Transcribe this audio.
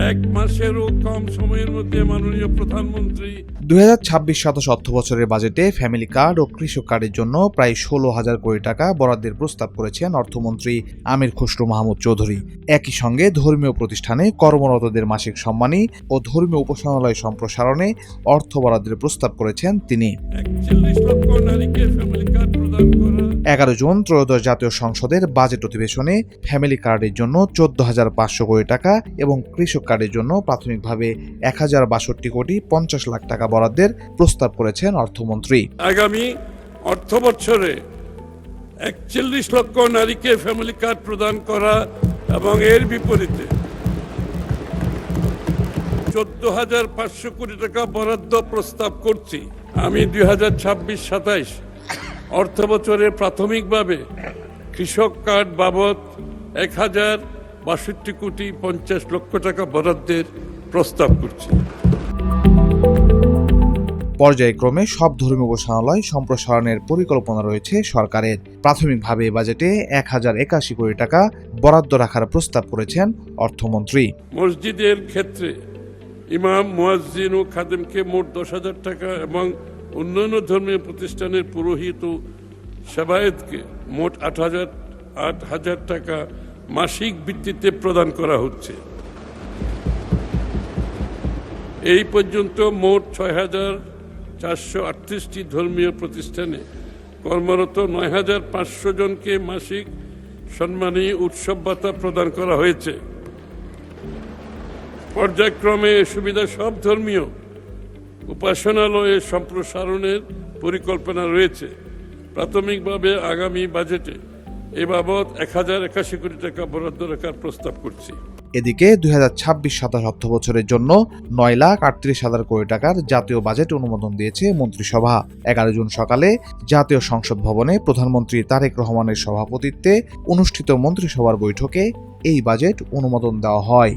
এক মাসেরও কম সময়ের মধ্যে মাননীয় প্রধানমন্ত্রী 2026-27 অর্থবছরের বাজেটে ফ্যামিলি কার্ড ও কৃষক কার্ডের জন্য প্রায় 16,000 কোটি টাকা বরাদ্দের প্রস্তাব করেছেন অর্থমন্ত্রী আমির খসরু মাহমুদ চৌধুরী। একই সঙ্গে ধর্মীয় প্রতিষ্ঠানে কর্মরতদের মাসিক সম্মানী ও ধর্মীয় উপাসনালয় সম্প্রসারণে অর্থ বরাদ্দের প্রস্তাব করেছেন তিনি। 41 লক্ষ নারীকে ফ্যামিলি কার্ড প্রদান করা। 11 জুন ত্রয়োদশ জাতীয় সংসদের বাজেট অধিবেশনে ফ্যামিলি কার্ডের জন্য 14,500 কোটি টাকা এবং কৃষক কার্ডের জন্য প্রাথমিকভাবে 1,062 কোটি 50 লাখ টাকা বরাদ্দের প্রস্তাব করেছেন অর্থমন্ত্রী। আগামী অর্থ বছরে 41 লক্ষ নারীকে ফ্যামিলি কার্ড প্রদান করা এবং এর বিপরীতে 14,500 কোটি টাকা বরাদ্দ প্রস্তাব করছি। আমি 2026-27 অর্থ বছরে প্রাথমিকভাবে কৃষক কার্ড বাবদ 1,062 কোটি 50 লক্ষ টাকা বরাদ্দের প্রস্তাব করছি। পর্যায়ক্রমে সব ধর্মীয় উপাসনালয় সম্প্রসারণের পরিকল্পনা রয়েছে সরকারের। প্রাথমিকভাবে বাজেটে 1,081 কোটি টাকা বরাদ্দ রাখার প্রস্তাব করেছেন অর্থমন্ত্রী। মসজিদের ক্ষেত্রে ইমাম, মুয়াজ্জিন ও খাদেমকে মোট 10,000 টাকা এবং অন্যান্য ধর্মীয় প্রতিষ্ঠানের পুরোহিত ও সেবায়েতকে মোট 8,000 টাকা মাসিক ভিত্তিতে প্রদান করা হচ্ছে। এই পর্যন্ত মোট 6,438টি ধর্মীয় প্রতিষ্ঠানে কর্মরত 9,500 জনকে মাসিক সম্মানী উৎসব ভাতা প্রদান করা হয়েছে। পর্যায়ক্রমে সুবিধা সব ধর্মীয় উপাসনালয়ে সম্প্রসারণের পরিকল্পনা রয়েছে। প্রাথমিকভাবে আগামী বাজেটে এ বাবদ 1,081 কোটি টাকা বরাদ্দ রাখার প্রস্তাব করছি। এদিকে 2026-27 অর্থবছরের জন্য 9,38,000 কোটি টাকার জাতীয় বাজেট অনুমোদন দিয়েছে মন্ত্রিসভা। 11 জুন সকালে জাতীয় সংসদ ভবনে প্রধানমন্ত্রী তারেক রহমানের সভাপতিত্বে অনুষ্ঠিত মন্ত্রিসভার বৈঠকে এই বাজেট অনুমোদন দেওয়া হয়।